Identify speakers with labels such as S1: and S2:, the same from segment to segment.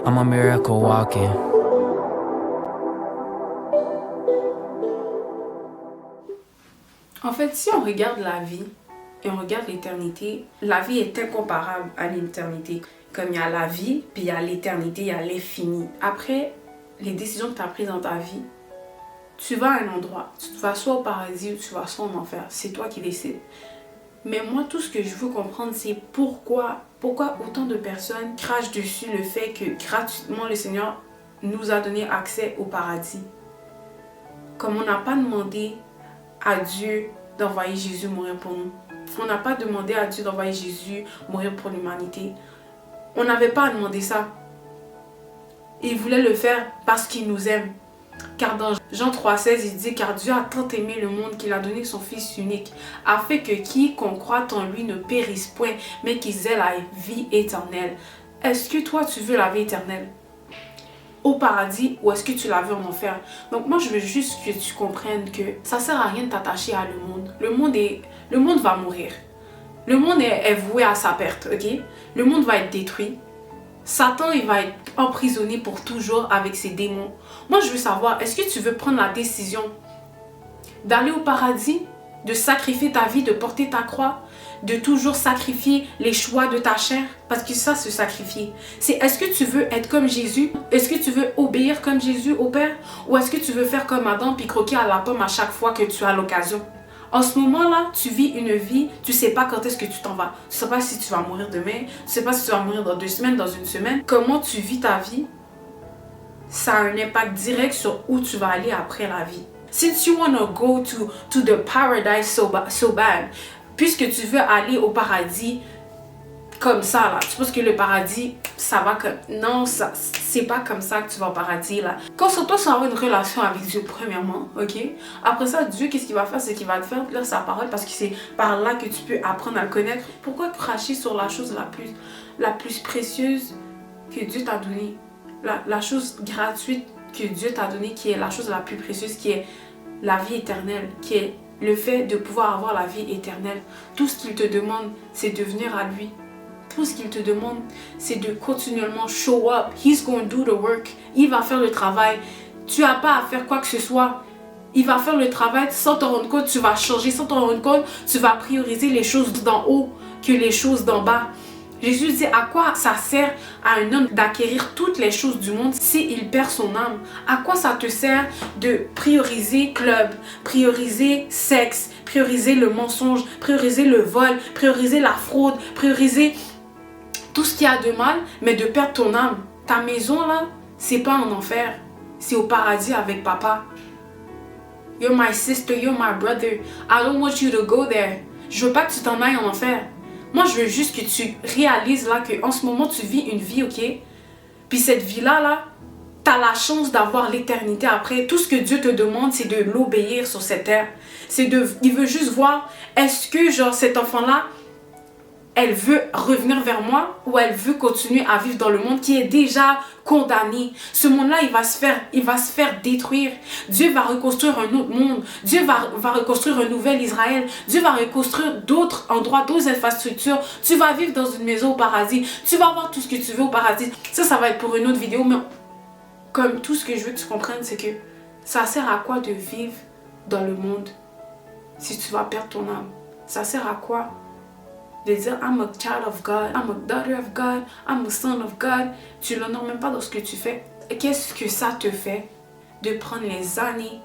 S1: I'm a miracle walking.
S2: En fait, si on regarde la vie et on regarde l'éternité, la vie est incomparable à l'éternité. Comme il y a la vie, puis il y a l'éternité, il y a l'infini. Après les décisions que tu as prises dans ta vie, tu vas à un endroit. Tu vas soit au paradis ou tu vas soit en enfer. C'est toi qui décides. Mais moi, tout ce que je veux comprendre, c'est pourquoi autant de personnes crachent dessus le fait que gratuitement le Seigneur nous a donné accès au paradis. Comme on n'a pas demandé à Dieu d'envoyer Jésus mourir pour nous. On n'a pas demandé à Dieu d'envoyer Jésus mourir pour l'humanité. On n'avait pas à demander ça. Il voulait le faire parce qu'il nous aime. Car dans Jean 3,16, il dit « Car Dieu a tant aimé le monde qu'il a donné son Fils unique, afin que quiconque croit en lui ne périsse point, mais qu'ils aient la vie éternelle. » Est-ce que toi, tu veux la vie éternelle au paradis ou est-ce que tu la veux en enfer? Donc moi, je veux juste que tu comprennes que ça ne sert à rien de t'attacher à le monde. Le monde va mourir. Le monde est voué à sa perte, ok? Le monde va être détruit. Satan, il va être emprisonné pour toujours avec ses démons. Moi, je veux savoir, est-ce que tu veux prendre la décision d'aller au paradis, de sacrifier ta vie, de porter ta croix, de toujours sacrifier les choix de ta chair? Parce que ça, se sacrifier. C'est est-ce que tu veux être comme Jésus? Est-ce que tu veux obéir comme Jésus au Père? Ou est-ce que tu veux faire comme Adam puis croquer à la pomme à chaque fois que tu as l'occasion? En ce moment-là, tu vis une vie, tu ne sais pas quand est-ce que tu t'en vas. Tu ne sais pas si tu vas mourir demain, tu ne sais pas si tu vas mourir dans 2 semaines, dans 1 semaine. Comment tu vis ta vie, ça a un impact direct sur où tu vas aller après la vie. Since you want to go to the paradise so bad, puisque tu veux aller au paradis comme ça, là, tu penses que le paradis, ça va comme... Non, c'est pas comme ça que tu vas au paradis, là. Concentre-toi sur avoir une relation avec Dieu, premièrement, ok? Après ça, Dieu, qu'est-ce qu'il va faire? C'est qu'il va te faire lire sa parole parce que c'est par là que tu peux apprendre à le connaître. Pourquoi cracher sur la chose la plus précieuse que Dieu t'a donnée? La chose gratuite que Dieu t'a donnée, qui est la chose la plus précieuse, qui est la vie éternelle, qui est le fait de pouvoir avoir la vie éternelle. Tout ce qu'il te demande, c'est de venir à lui. Tout ce qu'il te demande, c'est de continuellement show up. He's going to do the work. Il va faire le travail. Tu n'as pas à faire quoi que ce soit. Il va faire le travail sans te rendre compte. Tu vas changer sans te rendre compte. Tu vas prioriser les choses d'en haut que les choses d'en bas. Jésus dit à quoi ça sert à un homme d'acquérir toutes les choses du monde s'il perd son âme? À quoi ça te sert de prioriser club, prioriser sexe, prioriser le mensonge, prioriser le vol, prioriser la fraude, prioriser tout ce qu'il y a de mal, mais de perdre ton âme? Ta maison là, c'est pas en enfer, c'est au paradis avec papa. You're my sister, you're my brother. I don't want you to go there. Je veux pas que tu t'en ailles en enfer. Moi, je veux juste que tu réalises là qu'en ce moment, tu vis une vie, ok? Puis cette vie-là, tu as la chance d'avoir l'éternité après. Tout ce que Dieu te demande, c'est de l'obéir sur cette terre. Il veut juste voir, est-ce que genre cet enfant-là, elle veut revenir vers moi ou elle veut continuer à vivre dans le monde qui est déjà condamné. Ce monde-là, il va se faire détruire. Dieu va reconstruire un autre monde. Dieu va reconstruire un nouvel Israël. Dieu va reconstruire d'autres endroits, d'autres infrastructures. Tu vas vivre dans une maison au paradis. Tu vas avoir tout ce que tu veux au paradis. Ça va être pour une autre vidéo. Mais comme tout ce que je veux que tu comprennes, c'est que ça sert à quoi de vivre dans le monde si tu vas perdre ton âme? Ça sert à quoi de dire I'm a child of God, I'm a daughter of God, I'm a son of God? Tu ne l'honores même pas dans ce que tu fais. Qu'est-ce que ça te fait de prendre les années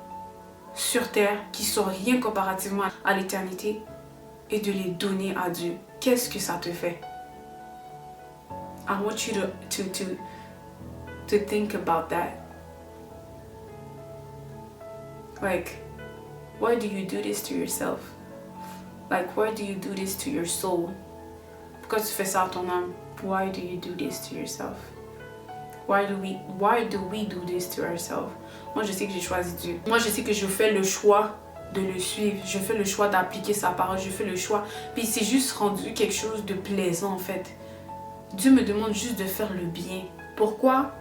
S2: sur terre qui sont rien comparativement à l'éternité et de les donner à Dieu? Qu'est-ce que ça te fait? I want you to think about that. Like, why do you do this to yourself? Like, why do you do this to your soul? Pourquoi tu fais ça à ton âme? Why do you do this to yourself? Why do we do this to ourselves? Moi, je sais que j'ai choisi Dieu. Moi, je sais que je fais le choix de le suivre. Je fais le choix d'appliquer sa parole. Je fais le choix. Puis c'est juste rendu quelque chose de plaisant, en fait. Dieu me demande juste de faire le bien. Pourquoi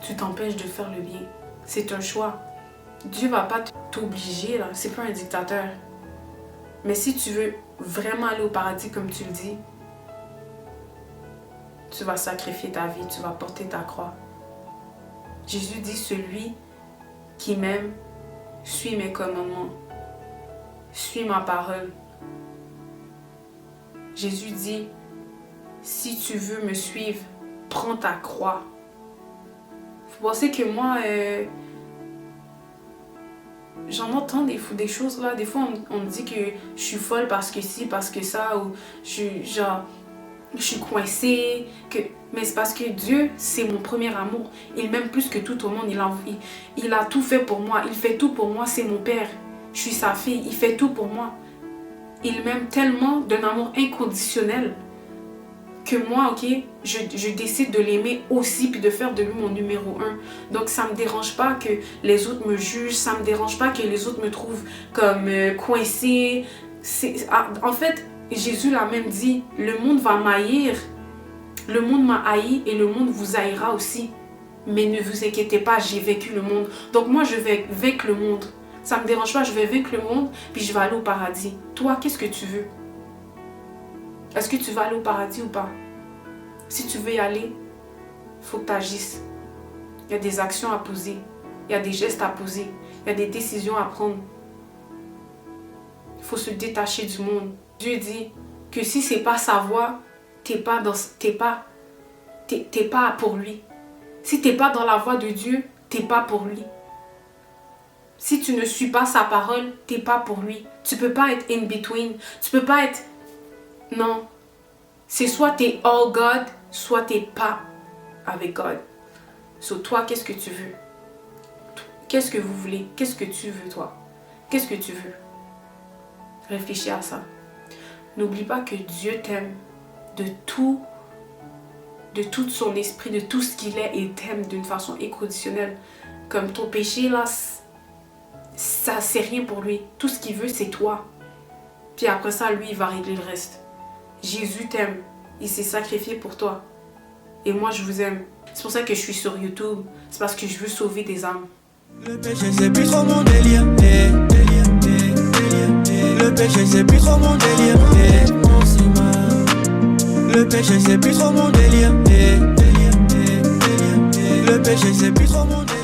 S2: tu t'empêches de faire le bien? C'est un choix. Dieu va pas t'obliger, là. C'est pas un dictateur. Mais si tu veux vraiment aller au paradis comme tu le dis, tu vas sacrifier ta vie, tu vas porter ta croix. Jésus dit, celui qui m'aime, suit mes commandements, suit ma parole. Jésus dit, si tu veux me suivre, prends ta croix. Vous pensez que moi, j'en entends des choses là. Des fois, on me dit que je suis folle parce que ci, parce que ça, ou je suis coincée. Mais c'est parce que Dieu, c'est mon premier amour. Il m'aime plus que tout au monde. Il a tout fait pour moi. Il fait tout pour moi. C'est mon père. Je suis sa fille. Il fait tout pour moi. Il m'aime tellement d'un amour inconditionnel que moi, ok, je décide de l'aimer aussi puis de faire de lui mon numéro 1. Donc ça me dérange pas que les autres me jugent, ça me dérange pas que les autres me trouvent comme coincée. En fait, Jésus l'a même dit, le monde va m'haïr, le monde m'a haï et le monde vous haïra aussi. Mais ne vous inquiétez pas, j'ai vaincu le monde. Donc moi, je vais vaincre le monde. Ça me dérange pas, je vais vaincre le monde puis je vais aller au paradis. Toi, qu'est-ce que tu veux? Est-ce que tu vas aller au paradis ou pas? Si tu veux y aller, il faut que tu agisses. Il y a des actions à poser. Il y a des gestes à poser. Il y a des décisions à prendre. Il faut se détacher du monde. Dieu dit que si ce n'est pas sa voie, t'es pas pour lui. Si tu n'es pas dans la voie de Dieu, tu n'es pas pour lui. Si tu ne suis pas sa parole, tu n'es pas pour lui. Tu ne peux pas être in between. Tu ne peux pas être... Non. C'est soit tu es all God, soit tu n'es pas avec God. So, toi, qu'est-ce que tu veux? Qu'est-ce que vous voulez? Qu'est-ce que tu veux, toi? Qu'est-ce que tu veux? Réfléchis à ça. N'oublie pas que Dieu t'aime de tout son esprit, de tout ce qu'il est, et t'aime d'une façon inconditionnelle. Comme ton péché, là, ça, c'est rien pour lui. Tout ce qu'il veut, c'est toi. Puis après ça, lui, il va régler le reste. Jésus t'aime. Il s'est sacrifié pour toi. Et moi, je vous aime. C'est pour ça que je suis sur YouTube. C'est parce que je veux sauver des âmes.
S3: Le péché, c'est plus trop mon délire. Le péché, c'est plus trop mon délire. Le péché, c'est plus trop mon délire. Le péché, c'est plus trop mon délire.